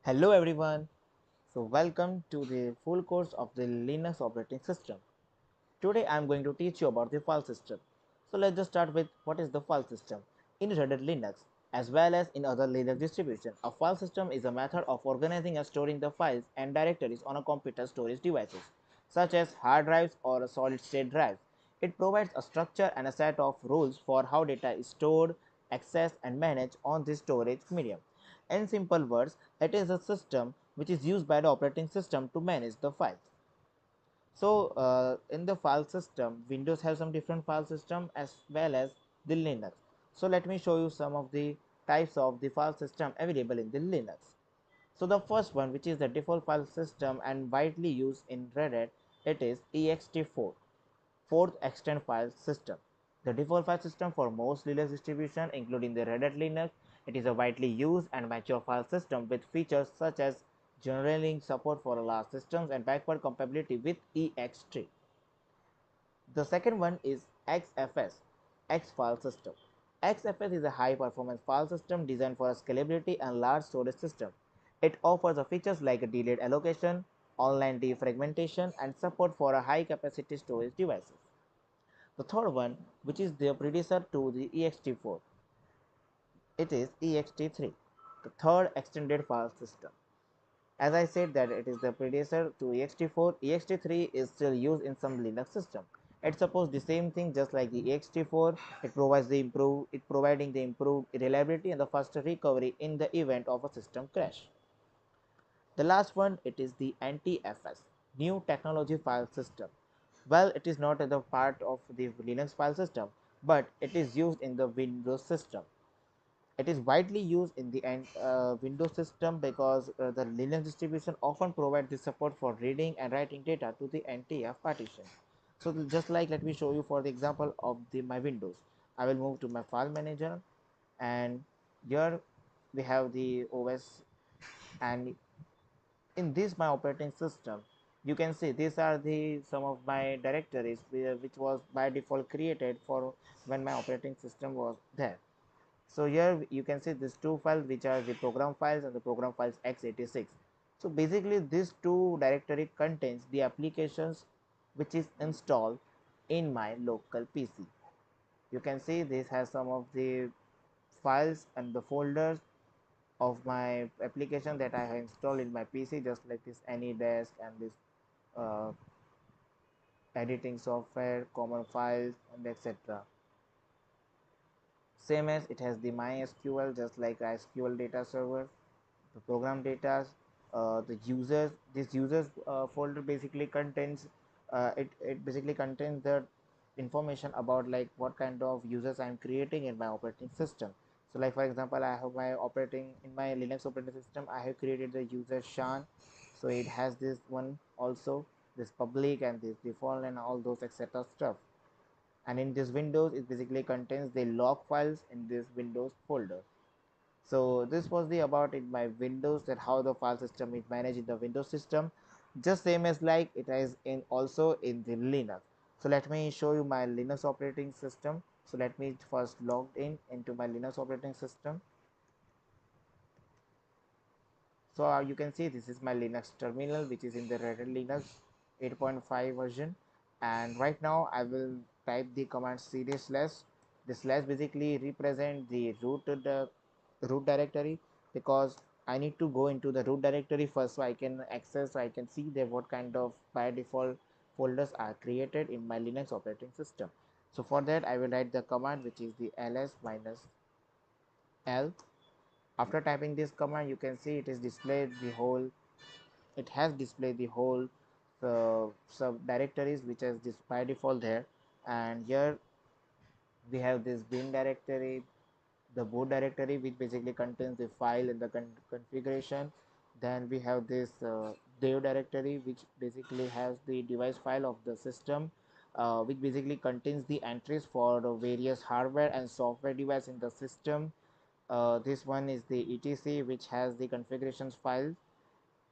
Hello everyone. Welcome to the full course of the Linux operating system. Today I am going to teach you about the file system. So let's just start with what is the file system. In Red Hat Linux as well as in other Linux distributions, a file system is a method of organizing and storing the files and directories on a computer storage devices such as hard drives or solid state drives. It provides a structure and a set of rules for how data is stored, accessed and managed on this storage medium. In simple words, it is a system which is used by the operating system to manage the files. In the file system, Windows has some different file system as well as the Linux. So let me show you some of the types of the file system available in the Linux. So the first one, which is the default file system and widely used in Red Hat, it is ext4, fourth extended file system. The default file system for most Linux distribution, including the Red Hat Linux, it is a widely used and mature file system with features such as generating support for large systems and backward compatibility with ext. The second one is XFS, X file system. XFS is a high performance file system designed for scalability and large storage system. It offers features like a delayed allocation, online defragmentation, and support for a high capacity storage devices. The third one, which is the predecessor to the ext4, it is ext3, the third extended file system. As I said that it is the predecessor to ext4, ext3 is still used in some Linux system. It supports the same thing just like the ext4. It providing the improved reliability and the faster recovery in the event of a system crash. The last one, it is the NTFS, New Technology File System. Well, it is not a part of the Linux file system, but it is used in the Windows system. It is widely used in the Windows system because the Linux distribution often provides the support for reading and writing data to the NTF partition. So just like, let me show you for the example of my Windows. I will move to my file manager, and here we have the OS, and in this my operating system, you can see these are the some of my directories which was by default created for when my operating system was there. So here you can see these two files which are the program files and the program files x86. So basically this two directory contains the applications which is installed in my local PC. You can see this has some of the files and the folders of my application that I have installed in my PC, just like this AnyDesk and this uh, editing software, common files, and etc. Same as it has the MySQL, just like SQL data server, the program data, the users. This users folder basically contains it basically contains the information about like what kind of users I'm creating in my operating system. So like for example, I have my operating in my Linux operating system, I have created the user Shan. So it has this one also, this public and this default and all those etc stuff. And in this Windows, it basically contains the log files in this Windows folder. So this was the about in my Windows, that how the file system is managed in the Windows system, just same as like it is in also in the Linux. So let me show you my Linux operating system. So let me first log in into my Linux operating system. So you can see this is my Linux terminal which is in the Red Hat Linux 8.5 version, and right now I will type the command cd slash. The slash basically represent the root directory, because I need to go into the root directory first so I can access, so I can see that what kind of by default folders are created in my Linux operating system. So for that I will write the command which is the ls minus l. After typing this command, you can see it is displayed the whole, it has displayed the whole subdirectories which is this by default there. And here we have this bin directory, the boot directory which basically contains the file and the configuration. Then we have this dev directory which basically has the device file of the system, which basically contains the entries for the various hardware and software device in the system. This one is the etc which has the configurations file.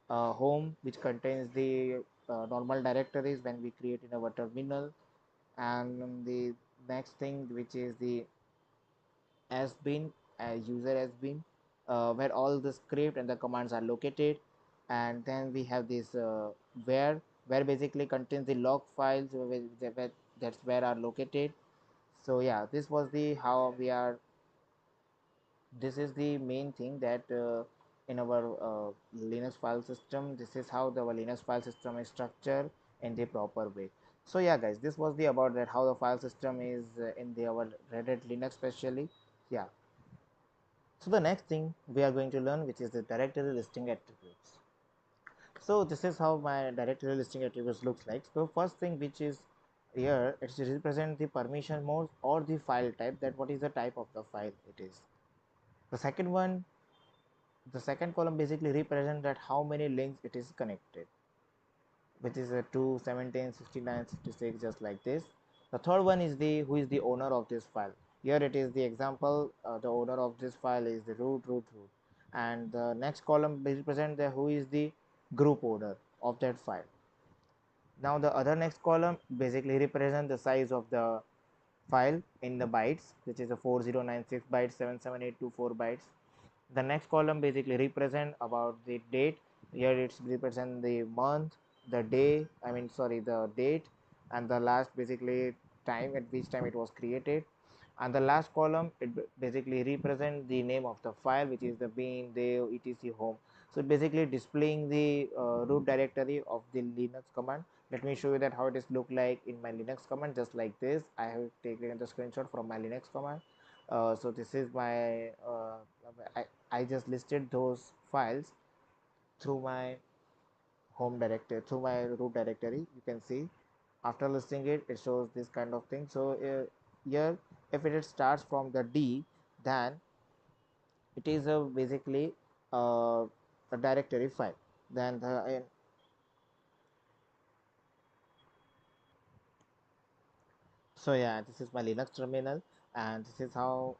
Home which contains the normal directories when we create in our terminal. And the next thing which is the has been, user has been, where all the script and the commands are located. And then we have this where basically contains the log files where that's where are located. So yeah, this was the how we are, this is the main thing that in our Linux file system, this is how the Linux file system is structured in the proper way. So yeah guys, this was the about that how the file system is in the our Red Hat Linux specially. Yeah, so the next thing we are going to learn, which is the directory listing attributes. So this is how my directory listing attributes looks like. So first thing which is here, it represent the permission mode or the file type, that what is the type of the file it is. The second one, the second column basically represent that how many links it is connected, which is a 2, 17, 69, 66, just like this. The third one is the who is the owner of this file. Here it is the example, the owner of this file is the root, and the next column represent the who is the group owner of that file. Now the other next column basically represent the size of the file in the bytes, which is a 4096 bytes, 77824 bytes. The next column basically represent about the date. Here it's represent the month, the day, I mean sorry, the date, and the last basically time at which time it was created. And the last column, it basically represent the name of the file, which is the bin dev etc home. So basically displaying the root directory of the Linux command. Let me show you that how it is look like in my Linux command, just like this. I have taken the screenshot from my Linux command. So this is my I just listed those files through my home directory, through my root directory. You can see after listing it, it shows this kind of thing. So here, if it starts from the D, then it is a basically a directory file. Then the So yeah, this is my Linux terminal, and this is how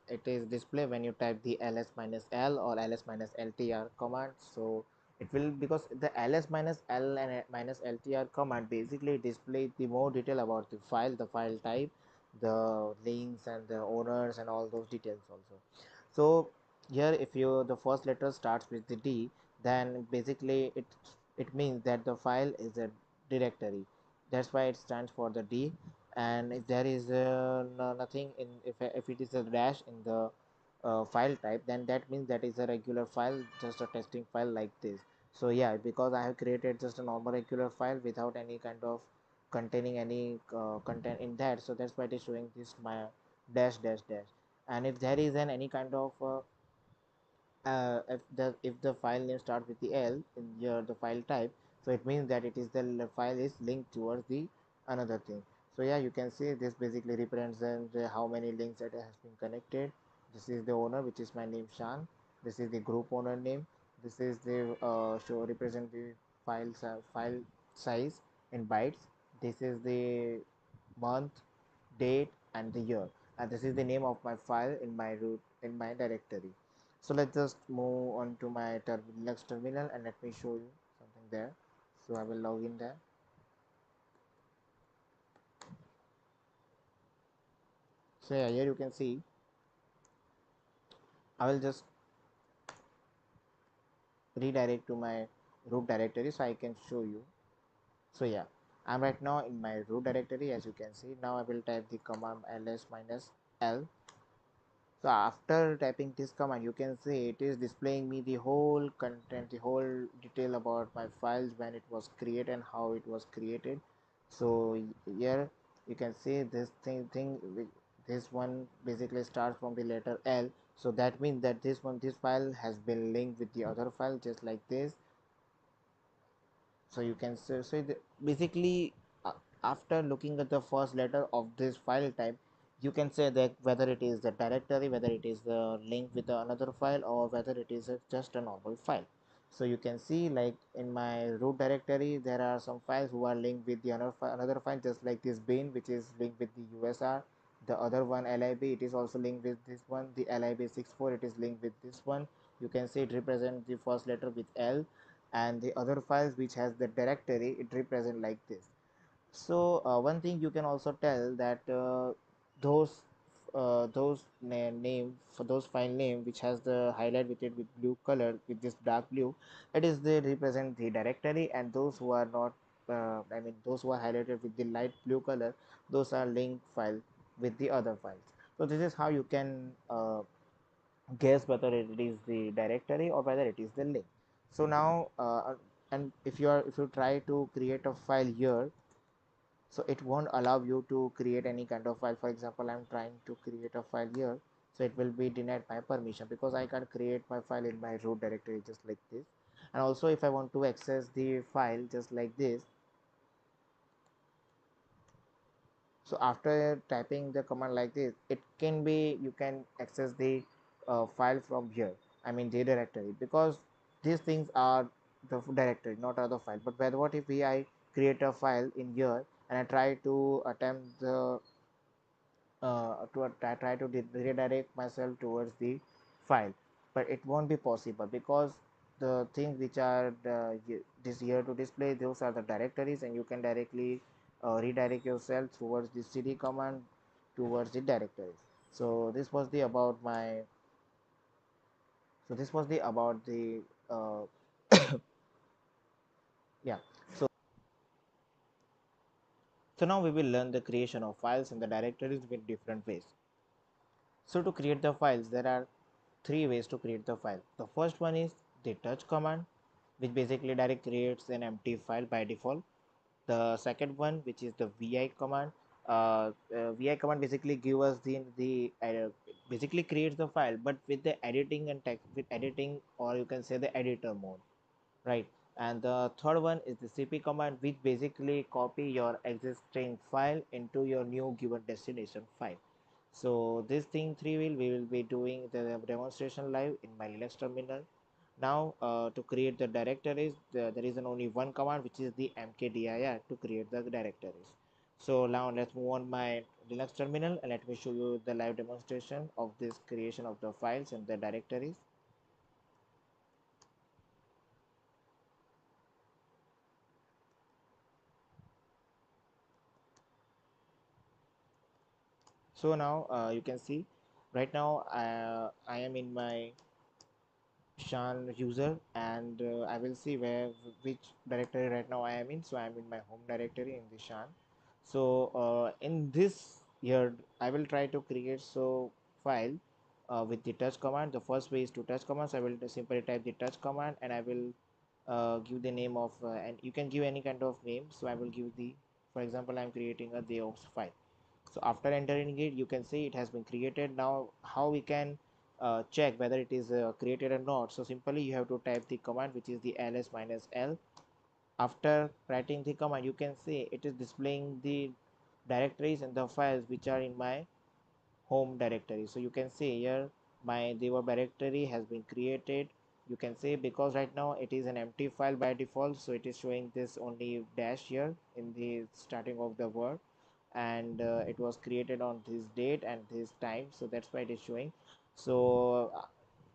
it is display when you type the ls minus l or ls minus ltr command. So it will, because the ls minus l and minus ltr command basically display the more detail about the file type, the links and the owners and all those details also. So here, if you the first letter starts with the D, then basically it means that the file is a directory. That's why it stands for the D. And if there is nothing in, if it is a dash in the file type, then that means that is a regular file, just a testing file like this. So yeah, because I have created just a normal regular file without any kind of containing any content in that, so that's why it is showing this my dash dash dash. And if there is an any kind of if the file name starts with the L in your the file type, so it means that it is the file is linked towards the another thing. So yeah, you can see this basically represents how many links that has been connected. This is the owner, which is my name Shan. This is the group owner name. This is the show represent the file size in bytes. This is the month, date, and the year, and this is the name of my file in my root in my directory. So let's just move on to my Linux terminal and let me show you something there. So I will log in there. So yeah, here you can see I will just redirect to my root directory so I can show you. So yeah, I'm right now in my root directory, as you can see. Now I will type the command ls minus l. So after typing this command, you can see it is displaying me the whole content, the whole detail about my files, when it was created and how it was created. So here you can see this this one basically starts from the letter L. So that means that this file has been linked with the other file, just like this. So you can say, basically uh, after looking at the first letter of this file type, you can say that whether it is the directory, whether it is the link with the another file, or whether it is just a normal file. So you can see, like in my root directory, there are some files who are linked with the another file, just like this bin, which is linked with the USR. The other one lib, it is also linked with this one. The lib64, it is linked with this one. You can see it represents the first letter with L, and the other files which has the directory, it represent like this. So one thing you can also tell that those name for those file name which has the highlight with it with blue color with this dark blue, it is they represent the directory, and those who are not I mean those who are highlighted with the light blue color, those are link file with the other files. So this is how you can guess whether it is the directory or whether it is the link. So now and if you try to create a file here, so it won't allow you to create any kind of file. For example, I'm trying to create a file here, so it will be denied my permission because I can't create my file in my root directory just like this. And also if I want to access the file just like this, so after typing the command like this, it can be you can access the file from here, I mean the directory, because these things are the directory, not other file. But what if I create a file in here and I try to attempt the try to redirect myself towards the file, but it won't be possible because the things which are this here to display, those are the directories, and you can directly redirect yourself towards the cd command towards the directories. So this was the about my so this was the about the uh, yeah. So now we will learn the creation of files and the directories with different ways. So to create the files, there are three ways to create the file. The first one is the touch command, which basically direct creates an empty file by default. The second one, which is the vi command. Vi command basically give us the basically creates the file, but with the editing and text with editing, or you can say the editor mode, right? And the third one is the cp command, which basically copy your existing file into your new given destination file. So this thing three we will be doing the demonstration live in my Linux terminal. Now to create the directories, there is an only one command, which is the mkdir to create the directories. So now let's move on my Linux terminal and let me show you the live demonstration of this creation of the files and the directories. So now you can see right now I am in my shan user, and I will see which directory right now I am in. So I am in my home directory in the shan. So in this here I will try to create so file with the touch command. The first way is to touch commands. I will simply type the touch command, and I will give the name of and you can give any kind of name. So I will give the, for example, I'm creating a deops file. So after entering it, you can see it has been created. Now how we can check whether it is created or not? So simply you have to type the command, which is the ls minus l. After writing the command, you can see it is displaying the directories and the files which are in my home directory. So you can see here my dev directory has been created. You can see because right now it is an empty file by default, so it is showing this only dash here in the starting of the word, and it was created on this date and this time, so that's why it is showing. So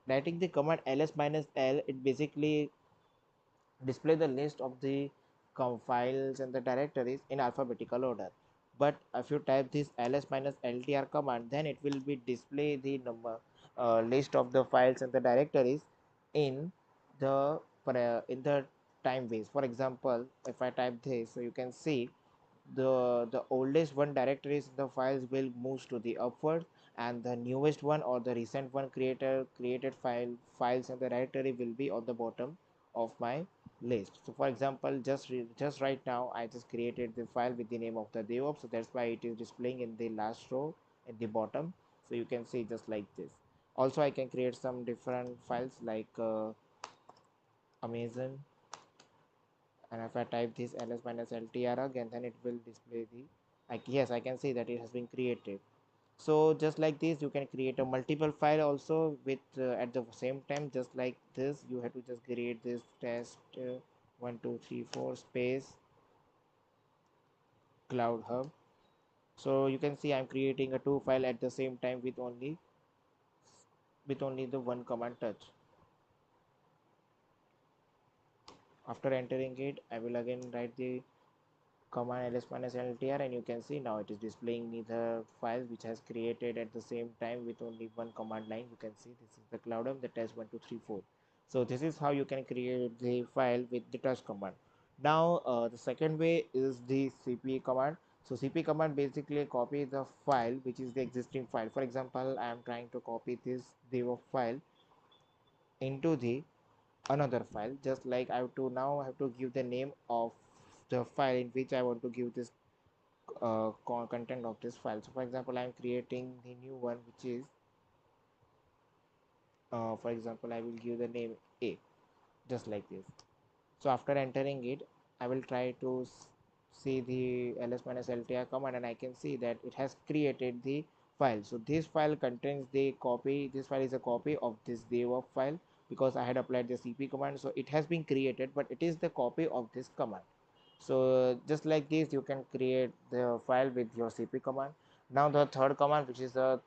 writing the command ls minus l, it basically display the list of the files and the directories in alphabetical order. But if you type this ls minus ltr command, then it will be display the number list of the files and the directories in the time base. For example, if I type this, so you can see the oldest one directories in the files will move to the upward, and the newest one or the recent one created files and the directory will be on the bottom of my list. So for example, just right now I just created the file with the name of the devops, so that's why it is displaying in the last row at the bottom. So you can see just like this. Also I can create some different files like amazon, and if I type this ls minus ltr again, then it will display the yes, I can see that it has been created. So just like this you can create a multiple file also with at the same time. Just like this, you have to just create this test 1234 space cloud hub. So you can see I'm creating a two file at the same time with only the one command touch. After entering it, I will again write the command ls minus ltr, and you can see now it is displaying me the files which has created at the same time with only one command line. You can see this is the cloudum, the test1234. So this is how you can create the file with the touch command. Now the second way is the cp command. So cp command basically copy the file which is the existing file. For example, I am trying to copy this dev file into the another file. Just like I have to now have to give the name of the file in which I want to give this content of this file. So for example, I am creating the new one which is for example, I will give the name a, just like this. So after entering it, I will try to see the ls minus ltr command, and I can see that it has created the file. So this file contains the copy. This file is a copy of this dev file because I had applied the cp command. So it has been created, but it is the copy of this command. So just like this, you can create the file with your cp command. Now the third command, which is a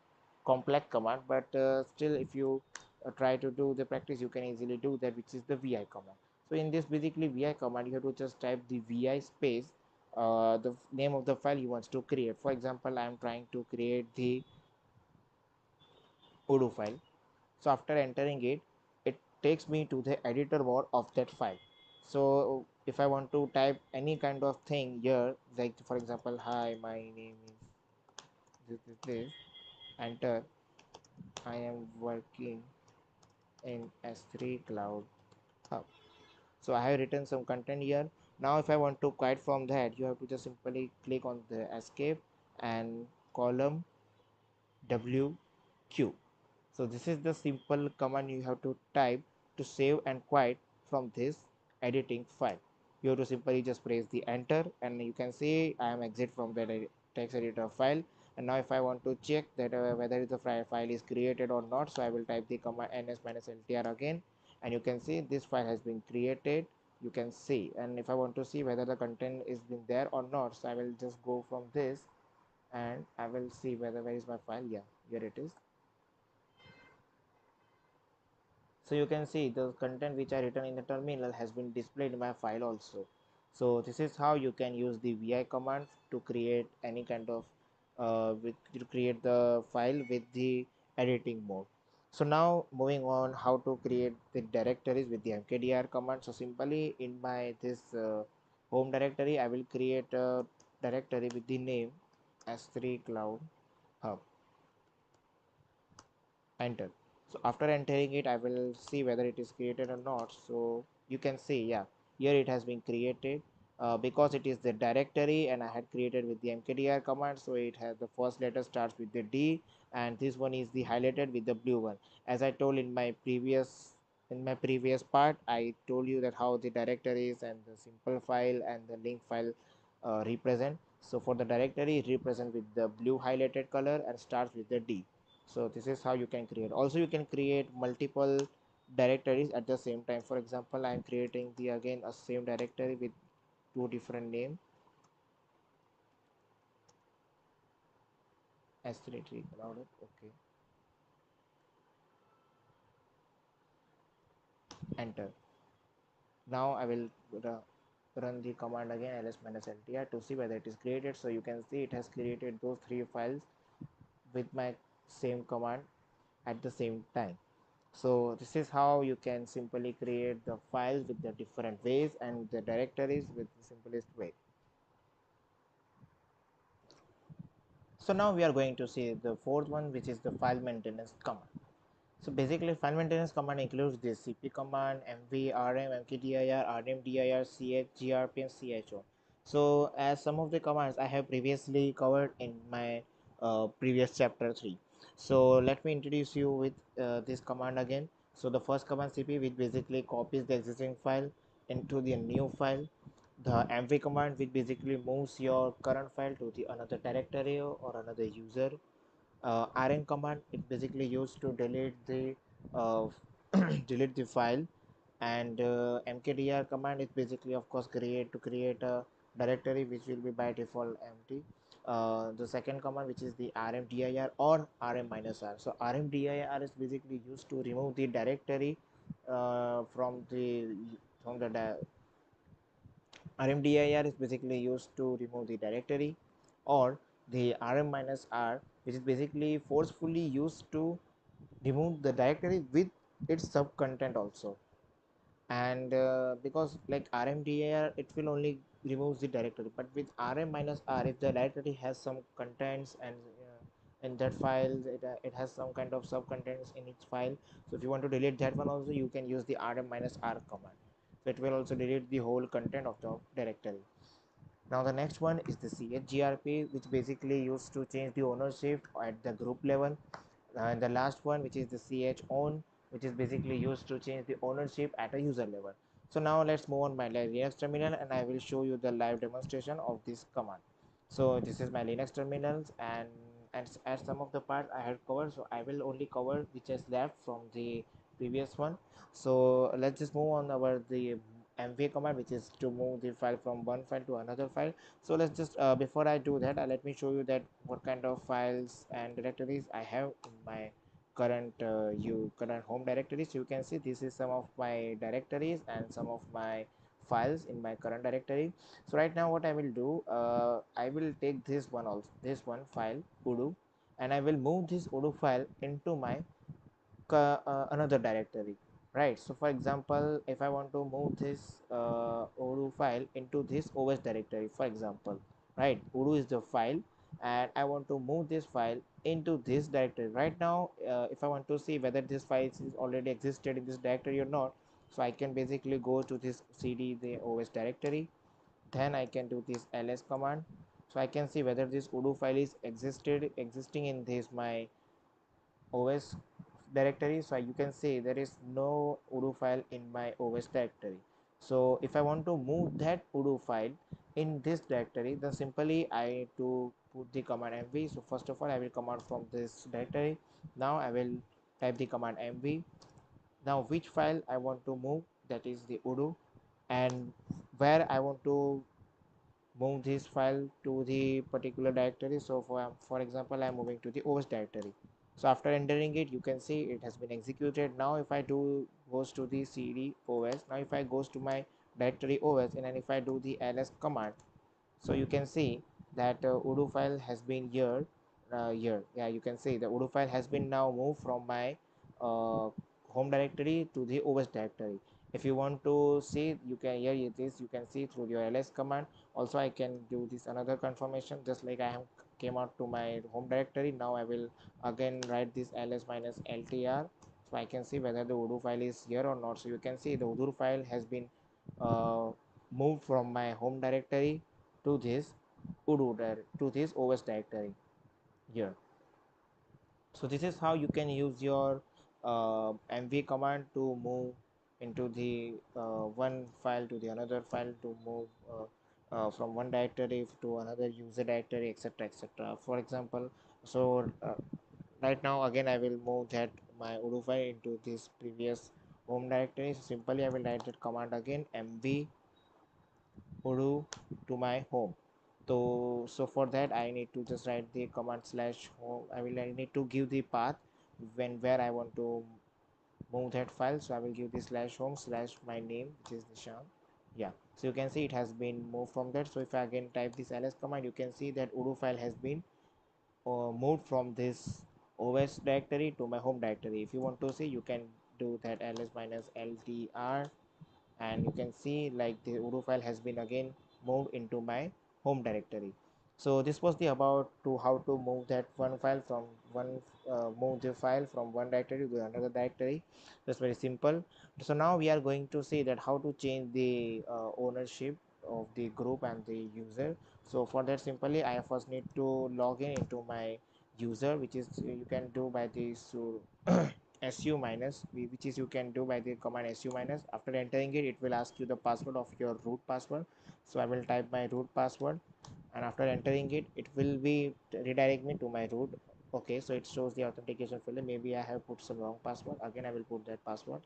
complex command, but still if you try to do the practice, you can easily do that, which is the vi command. So in this basically vi command, you have to just type the vi space the name of the file you want to create. For example, I am trying to create the Odoo file. So after entering it, it takes me to the editor mode of that file. So if I want to type any kind of thing here, like for example, hi, my name is this, enter, I am working in S3 Cloud Hub. So I have written some content here. Now if I want to quite from that, you have to just simply click on the escape and column WQ. So this is the simple command you have to type to save and quit from this editing file. You have to simply just press the enter, and you can see I am exit from the text editor file. And now if I want to check that whether the file is created or not, so I will type the command ns-ltr again, and you can see this file has been created. You can see, and if I want to see whether the content is been there or not, so I will just go from this and I will see whether where is my file. Yeah, here it is. So you can see the content which I written in the terminal has been displayed in my file also. So this is how you can use the vi command to create any kind of to create the file with the editing mode. So now moving on, how to create the directories with the mkdir command. So simply in my this home directory, I will create a directory with the name S3 Cloud Hub. Enter. So after entering it, I will see whether it is created or not. So you can see, yeah, here it has been created because it is the directory and I had created with the mkdir command. So it has the first letter starts with the D, and this one is the highlighted with the blue one. As I told in my previous part, I told you that how the directories and the simple file and the link file represent. So for the directory, it represent with the blue highlighted color and starts with the D. So this is how you can create. Also you can create multiple directories at the same time. For example, I am creating the again a same directory with two different name, s33 cloud. Okay, enter. Now I will run the command again ls-ltr to see whether it is created. So you can see it has created those three files with my same command at the same time. So this is how you can simply create the files with the different ways and the directories with the simplest way. So now we are going to see the fourth one, which is the file maintenance command. So basically file maintenance command includes this cp command, mv, rm, mkdir, rmdir, ch, grp and cho. So as some of the commands I have previously covered in my previous chapter 3. So let me introduce you with this command again. So the first command cp, which basically copies the existing file into the new file. The mv command, which basically moves your current file to the another directory or another user. Rm command, it basically used to delete the uh, delete the file, and mkdir command is basically of course create a directory which will be by default empty. The second command, which is the rmdir or rm minus r. So rmdir is basically used to remove the directory from the rmdir is basically used to remove the directory, or the rm minus r, which is basically forcefully used to remove the directory with its sub content also. And because like rmdir, it will only removes the directory, but with rm minus r, if the directory has some contents, and in that file it has some kind of sub contents in its file, so if you want to delete that one also, you can use the rm minus r command. So it will also delete the whole content of the directory. Now the next one is the chgrp, which basically used to change the ownership at the group level. And the last one, which is the ch own, which is basically used to change the ownership at a user level. So now let's move on my Linux terminal, and I will show you the live demonstration of this command. So this is my Linux terminals, and as some of the parts I had covered, so I will only cover which is left from the previous one. So let's just move on our the mv command, which is to move the file from one file to another file. So let's just before I do that, let me show you that what kind of files and directories I have in my current home directory. So you can see this is some of my directories and some of my files in my current directory. So right now what I will do, I will take this one also, this one file udo, and I will move this udo file into my another directory, right? So for example, if I want to move this udo file into this os directory, for example, right, udo is the file, and I want to move this file into this directory right now. If I want to see whether this file is already existed in this directory or not, so I can basically go to this cd the os directory, then I can do this ls command, so I can see whether this udo file is existing in this my os directory. So you can see there is no udo file in my os directory. So if I want to move that udo file in this directory, then simply I need to put the command mv. So first of all, I will command from this directory. Now I will type the command mv. Now which file I want to move, that is the udo, and where I want to move this file to the particular directory. So for example, I'm moving to the os directory. So after entering it, you can see it has been executed. Now if I do goes to the cd os, now if I goes to my directory os, and then if I do the ls command, so you can see that udo file has been here. Yeah, you can see the udo file has been now moved from my home directory to the os directory. If you want to see, you can, here it is, you can see through your ls command. Also I can do this another confirmation, just like I have came out to my home directory. Now I will again write this ls minus ltr, so I can see whether the udo file is here or not. So you can see the udo file has been uh, moved from my home directory to this to this os directory here. So this is how you can use your mv command to move into the one file to the another file, to move from one directory to another user directory, etc, etc. For example, so right now again I will move that my udo file into this previous home directory. So simply I will write that command again, mv udo to my home. So for that I need to just write the command slash home. I need to give the path where I want to move that file. So I will give the slash home slash my name, which is Nishan. Yeah, so you can see it has been moved from that. So if I again type this ls command, you can see that udo file has been moved from this os directory to my home directory. If you want to see, you can do that ls minus ltr, and you can see like the udo file has been again moved into my home directory. So this was the about to how to move that one file from one move the file from one directory to another directory. That's very simple. So now we are going to see that how to change the ownership of the group and the user. So for that, simply I first need to log in into my user, which is you can do by this su minus, which is you can do by the command su minus. After entering it, it will ask you the password of your root password. So I will type my root password, and after entering it, it will be redirect me to my root. Okay, so it shows the authentication failure. Maybe I have put some wrong password. Again I will put that password.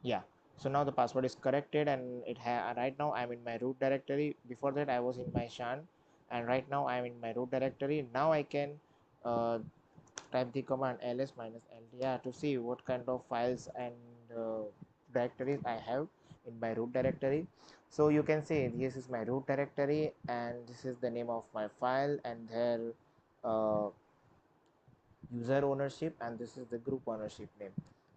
Yeah, so now the password is corrected, and right now I'm in my root directory. Before that I was in my shan, and right now I'm in my root directory. Now I can uh, type the command ls minus ltr to see what kind of files and directories I have in my root directory. So you can see this is my root directory and this is the name of my file and their uh, user ownership, and this is the group ownership name.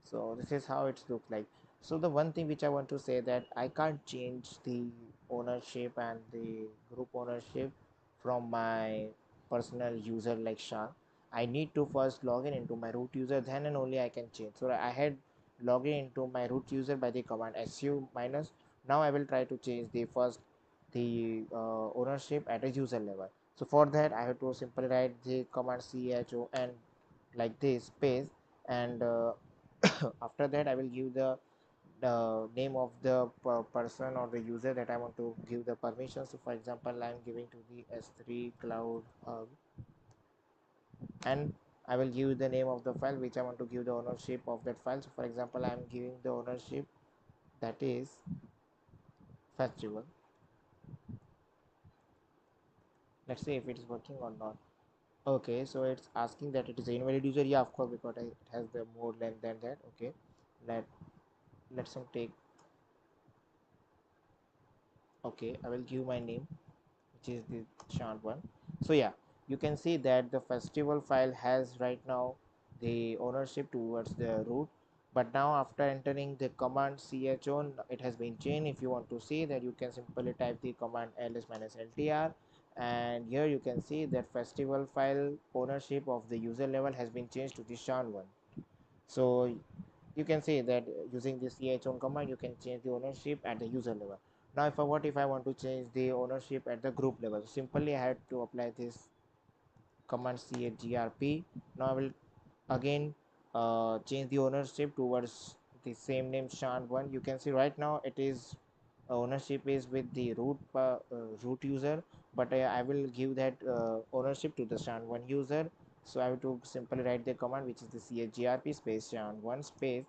So this is how it looks like. So the one thing which I want to say that I can't change the ownership and the group ownership from my personal user like Shan. I need to first log in into my root user, then and only I can change. So I had logged in into my root user by the command su minus. Now I will try to change the first the ownership at a user level. So for that I have to simply write the command chon like this space, and after that I will give the name of the person or the user that I want to give the permission. So for example I'm giving to the S3 cloud hub, and I will give the name of the file which I want to give the ownership of that file. So for example I'm giving the ownership that is festival. Let's see if it is working or not. Okay, so it's asking that it is an invalid user. Yeah, of course, because it has the more length than that. Okay, let let's take. Okay, I will give my name, which is the chant one. So yeah, you can see that the festival file has right now the ownership towards the root, but now after entering the command chon, it has been changed. If you want to see that, you can simply type the command ls-ltr, and here you can see that festival file ownership of the user level has been changed to the shan one. So you can say that using this chon command you can change the ownership at the user level. Now if I want to change the ownership at the group level, simply I had to apply this command chgrp. Now I will again change the ownership towards the same name shan one. You can see right now it is ownership is with the root user, but I will give that ownership to the shan one user. So I have to simply write the command which is the chgrp space shan one space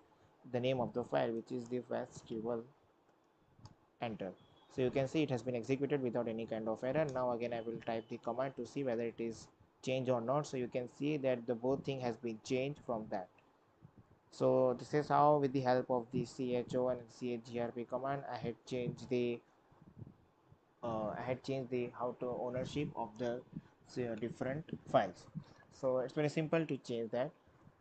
the name of the file which is the festival, enter. So you can see it has been executed without any kind of error. Now again I will type the command to see whether it is changed or not. So you can see that the both thing has been changed from that. So this is how with the help of the cho and chgrp command I had changed the how to ownership of the different files. So it's very simple to change that.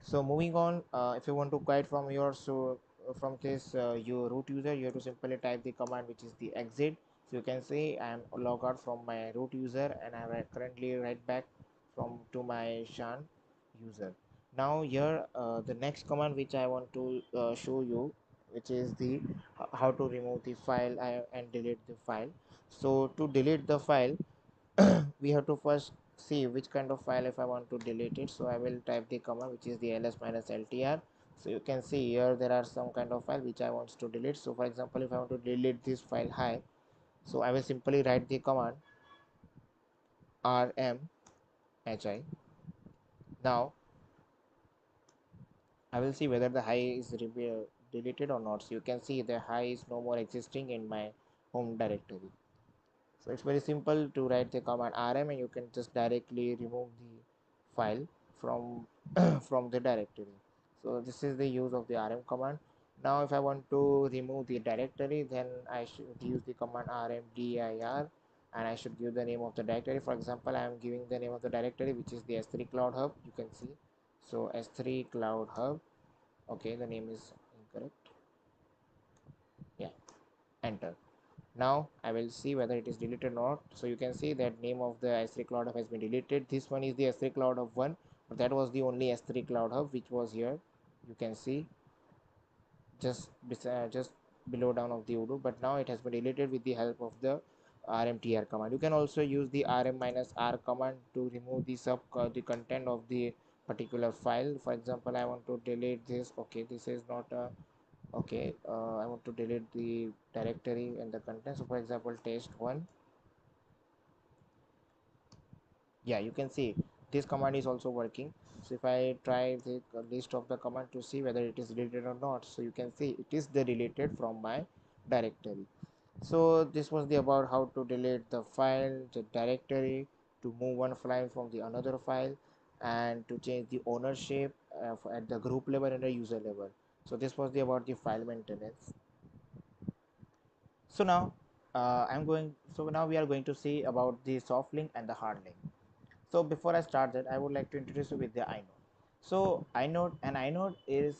So moving on, if you want to quit from your from this your root user, you have to simply type the command which is the exit. So you can see I am logged out from my root user and I am currently right back from to my shan user. Now here the next command which I want to show you, which is the how to remove the file and delete the file. So to delete the file we have to first see which kind of file if I want to delete it. So I will type the command which is the ls-ltr. So you can see here there are some kind of file which I want to delete. So for example if I want to delete this file hi, so I will simply write the command rmhi. Now I will see whether the hi is deleted or not. So you can see the hi is no more existing in my home directory. So it's very simple to write the command rm and you can just directly remove the file from from the directory. So this is the use of the rm command. Now if I want to remove the directory, then I should use the command rmdir and I should give the name of the directory. For example, I am giving the name of the directory which is the s3 cloud hub. You can see, so s3 cloud hub. Okay, the name is incorrect. Yeah, enter. Now I will see whether it is deleted or not. So you can see that name of the S3 cloud hub has been deleted. This one is the S3 cloud hub 1, but that was the only S3 cloud hub which was here. You can see just below down of the Udo, but now it has been deleted with the help of the rmtr command. You can also use the rm-r command to remove the the content of the particular file. For example, I want to delete this. Okay, this is not a okay. I want to delete the directory and the content. So for example, test1. Yeah, you can see this command is also working. So if I try the list of the command to see whether it is deleted or not, so you can see it is the deleted from my directory. So this was the about how to delete the file, the directory, to move one file from the another file, and to change the ownership at the group level and the user level. So this was the about the file maintenance. So now now we are going to see about the soft link and the hard link. So before I start that, I would like to introduce you with the inode. So inode is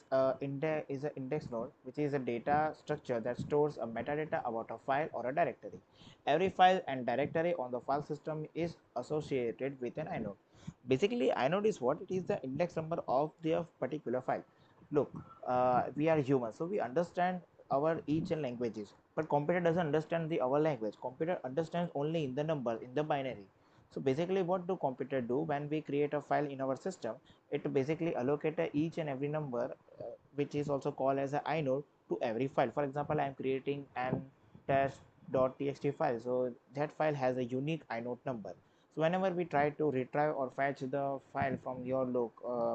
is an index node, which is a data structure that stores a metadata about a file or a directory. Every file and directory on the file system is associated with an inode. Basically, inode is what? It is the index number of the particular file. Look, we are humans, so we understand our each and languages, but computer doesn't understand the our language. Computer understands only in the number, in the binary. So basically what do computer do when we create a file in our system? It basically allocate each and every number, which is also called as a inode, to every file. For example, I am creating an test.txt file, so that file has a unique inode number. So whenever we try to retrieve or fetch the file from your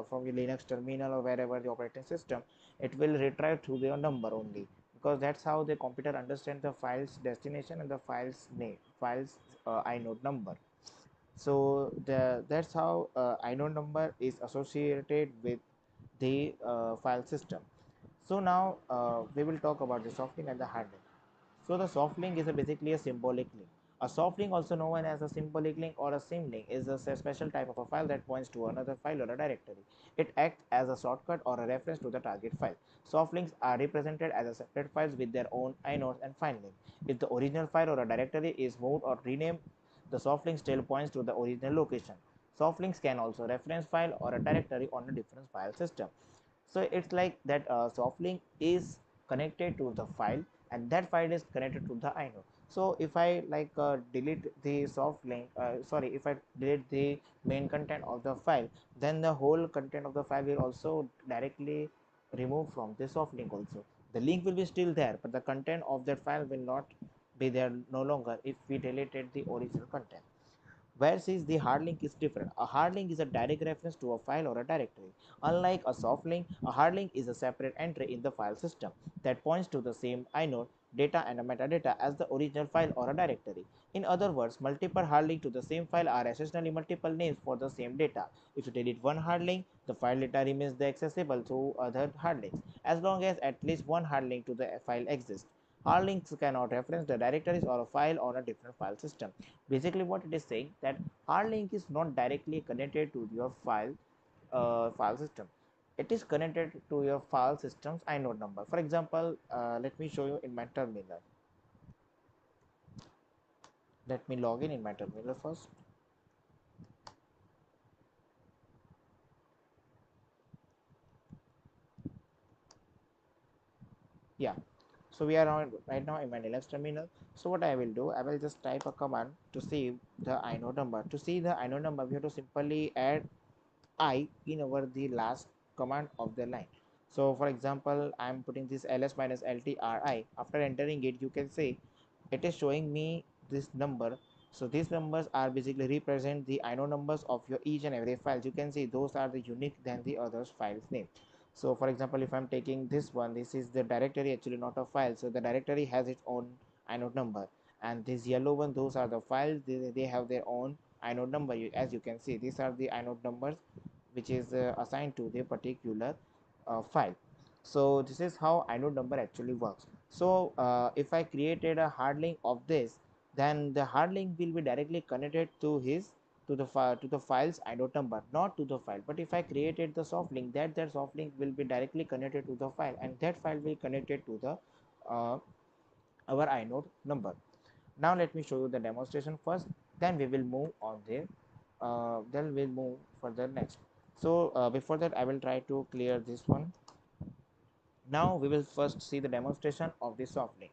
from your Linux terminal or wherever the operating system, it will retrieve through their number only, because that's how the computer understands the file's destination and the file's name, file's inode number. So that's how inode number is associated with the file system. So now we will talk about the soft link and the hard link. So the soft link is basically a symbolic link. A soft link, also known as a symbolic link or a sim link, is a special type of a file that points to another file or a directory. It acts as a shortcut or a reference to the target file. Soft links are represented as a separate files with their own inodes and file name. If the original file or a directory is moved or renamed, the soft link still points to the original location. Soft links can also reference file or a directory on a different file system. So it's like that soft link is connected to the file, and that file is connected to the inode. So if I delete the soft link, sorry, if I delete the main content of the file, then the whole content of the file will also directly remove from the soft link also. The link will be still there, but the content of that file will not be there no longer if we deleted the original content. Whereas the hard link is different. A hard link is a direct reference to a file or a directory. Unlike a soft link, a hard link is a separate entry in the file system that points to the same inode, data and a metadata as the original file or a directory. In other words, multiple hard links to the same file are essentially multiple names for the same data. If you delete one hard link, the file data remains accessible to other hard links, as long as at least one hard link to the file exists. Hard links cannot reference the directories or a file on a different file system. Basically what it is saying, that hard link is not directly connected to your file system. It is connected to your file system's inode number. For example, let me show you in my terminal. Let me log in my terminal first. Yeah, so we are on right now in my Linux terminal. So what I will do, I will just type a command to see the inode number. To see the inode number, we have to simply add I in our the last command of the line. So for example, I am putting this ls minus ltri. After entering it, you can see it is showing me this number. So these numbers are basically represent the inode numbers of your each and every files. You can see those are the unique than the others files name. So for example, if I'm taking this one, this is the directory, actually not a file. So the directory has its own inode number, and this yellow one, those are the files. They have their own inode number. As you can see, these are the inode numbers which is assigned to the particular file. So this is how inode number actually works. So if I created a hard link of this, then the hard link will be directly connected to his to the file's inode number, not to the file. But if I created the soft link, that soft link will be directly connected to the file, and that file will connected to the uh, our inode number. Now let me show you the demonstration first, then we will move on there, then we'll move further next. So before that, I will try to clear this one. Now we will first see the demonstration of the soft link.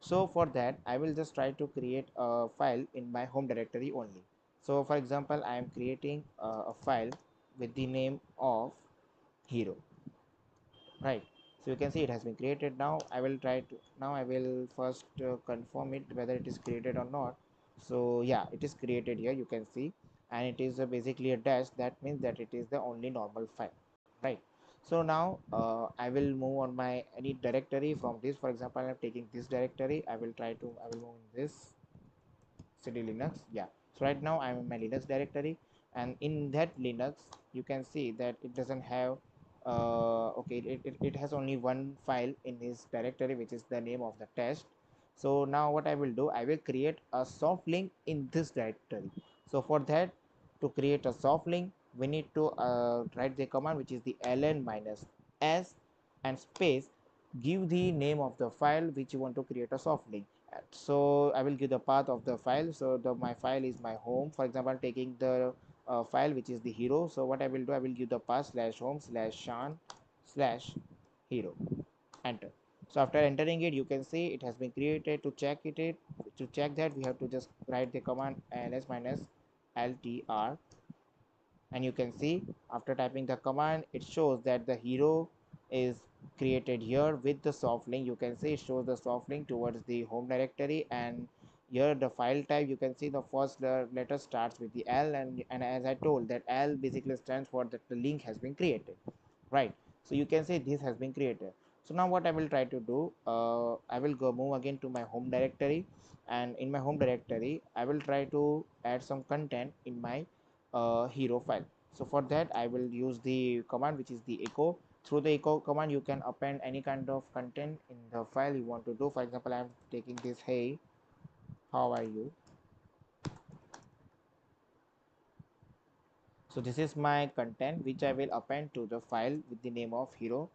So for that, I will just try to create a file in my home directory only. So for example, I am creating a file with the name of hero, right? So you can see it has been created. Now I will try to, now I will first confirm it whether it is created or not. So yeah, it is created here, you can see, and it is basically a dash. That means that it is the only normal file, right? So now I will move on my any directory from this. For example, I'm taking this directory. I will move in this cd linux. Yeah, so right now I'm in my linux directory, and in that linux you can see that it doesn't have okay, it has only one file in this directory, which is the name of the test. So now what I will do, I will create a soft link in this directory. So for that, to create a soft link, we need to write the command which is the ln minus s and space, give the name of the file which you want to create a soft link at. So I will give the path of the file. So my file is my home. For example, taking the file which is the hero. So what I will do, I will give the path slash home slash shan slash hero, enter. So after entering it, you can see it has been created. To check that, we have to just write the command ls minus ltr, and you can see after typing the command, it shows that the hero is created here with the soft link. You can see it shows the soft link towards the home directory, and here the file type, you can see the first letter starts with the L, and as I told that L basically stands for that the link has been created, right? So you can say this has been created. So now what I will try to do, I will go move again to my home directory, and in my home directory I will try to add some content in my hero file. So for that, I will use the command which is the echo. Through the echo command, you can append any kind of content in the file you want to do. For example, I am taking this, hey, how are you? So this is my content which I will append to the file with the name of hero.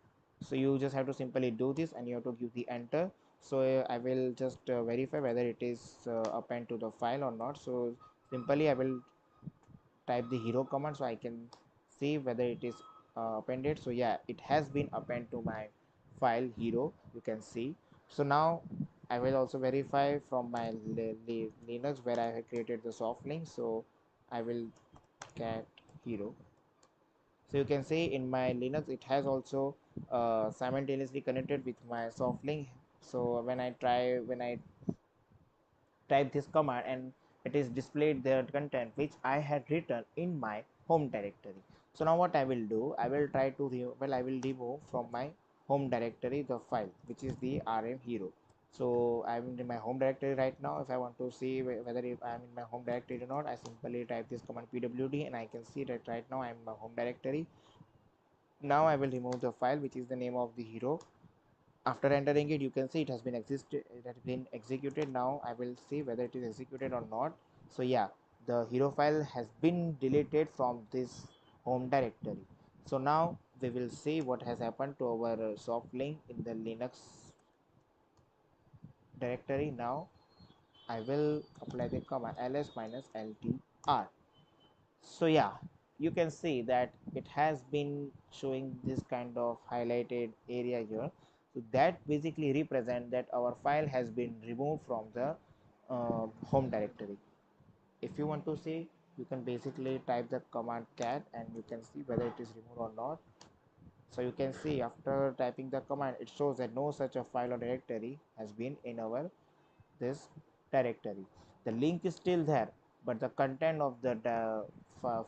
So you just have to simply do this, and you have to give the enter. So I will just verify whether it is append to the file or not. So simply I will type the hero command so I can see whether it is appended. So yeah, it has been appended to my file hero, you can see. So now I will also verify from my Linux where I have created the soft link. So I will cat hero. So you can see in my Linux it has also simultaneously connected with my soft link. So when I type this command, and it is displayed the content which I had written in my home directory. So now what I will do, I will try to I will remove from my home directory the file which is the rm hero. So I'm in my home directory right now. If I want to see whether if I'm in my home directory or not, I simply type this command pwd, and I can see that right now I'm in my home directory. Now I will remove the file which is the name of the hero. After entering it, you can see it has been executed. Now I will see whether it is executed or not. So yeah, the hero file has been deleted from this home directory. So now we will see what has happened to our soft link in the Linux directory. Now I will apply the command ls minus ltr. So yeah, you can see that it has been showing this kind of highlighted area here. So that basically represent that our file has been removed from the home directory. If you want to see, you can basically type the command cat, and you can see whether it is removed or not. So you can see after typing the command, it shows that no such a file or directory has been in our this directory. The link is still there, but the content of the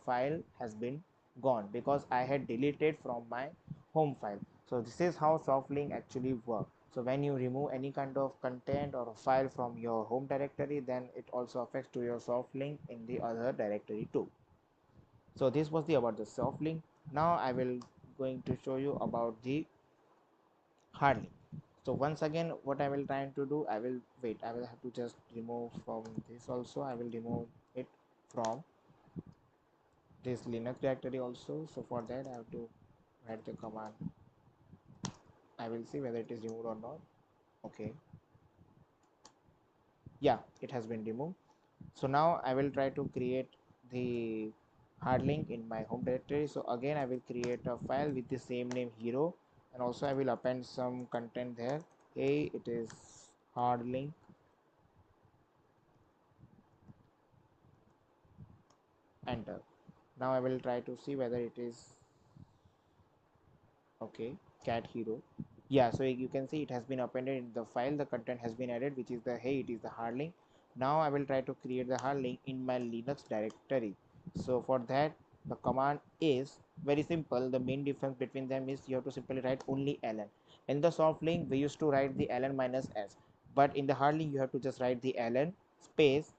file has been gone because I had deleted from my home file. So this is how soft link actually work. So when you remove any kind of content or a file from your home directory, then it also affects to your soft link in the other directory too. So this was the about the soft link. Now I will going to show you about the hard link. So once again, what I will try to do, I will wait, I will have to just remove from this also. I will remove it from this Linux directory also. So for that I have to write the command. I will see whether it is removed or not. Okay, yeah, it has been removed. So now I will try to create the hard link in my home directory. So again I will create a file with the same name hero, and also I will append some content there. Hey, it is hard link, enter. Now I will try to see whether it is okay, cat hero. Yeah, so you can see it has been appended in the file. The content has been added, which is the hey, it is the hard link. Now I will try to create the hard link in my Linux directory. So for that, the command is very simple. The main difference between them is you have to simply write only ln. In the soft link, we used to write the ln minus s, but in the hard link, you have to just write the ln space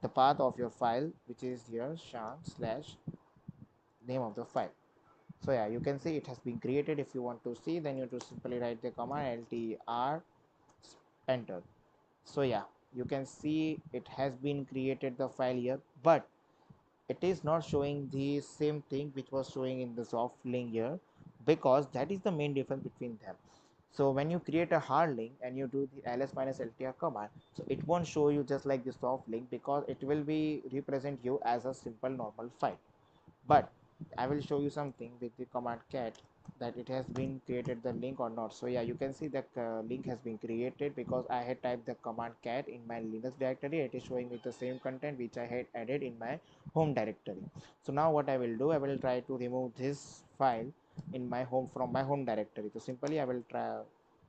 the path of your file, which is here shan slash name of the file. So yeah, you can see it has been created. If you want to see, then you have to simply write the command ltr, enter. So yeah, you can see it has been created the file here, but it is not showing the same thing which was showing in the soft link here, because that is the main difference between them. So when you create a hard link and you do the ls minus ltr command, so it won't show you just like the soft link, because it will be represent you as a simple normal file. But I will show you something with the command cat, that it has been created the link or not. So yeah, you can see that link has been created because I had typed the command cat in my linux directory. It is showing me the same content which I had added in my home directory. So now what I will do, I will try to remove this file in my home from my home directory. So simply I will try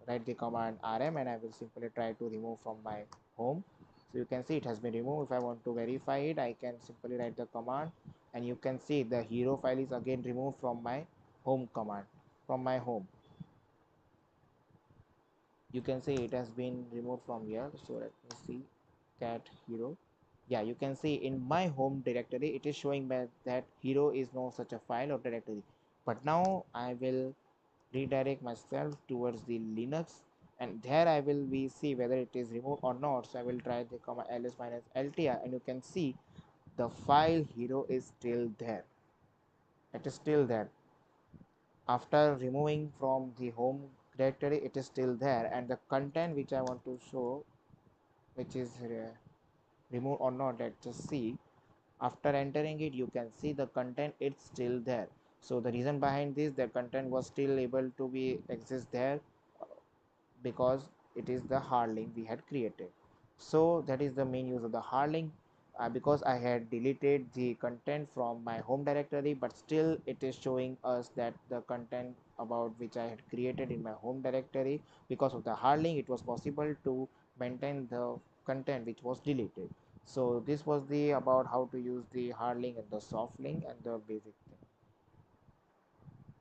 write the command rm, and I will simply try to remove from my home. So you can see it has been removed. If I want to verify it, I can simply write the command, and you can see the hero file is again removed from my home command, from my home. You can see it has been removed from here. So let me see, cat hero. Yeah, you can see in my home directory it is showing that hero is no such a file or directory. But now I will redirect myself towards the linux, and there I will be see whether it is removed or not. So I will try the command ls minus ltr, and you can see the file hero is still there. It is still there. After removing from the home directory, it is still there, and the content which I want to show, which is removed or not, let's just see. After entering it, you can see the content, it's still there. So the reason behind this, the content was still able to be exist there, because it is the hard link we had created. So that is the main use of the hard link. Because I had deleted the content from my home directory, but still it is showing us that the content about which I had created in my home directory, because of the hard link, it was possible to maintain the content which was deleted. So this was the about how to use the hard link and the soft link and the basic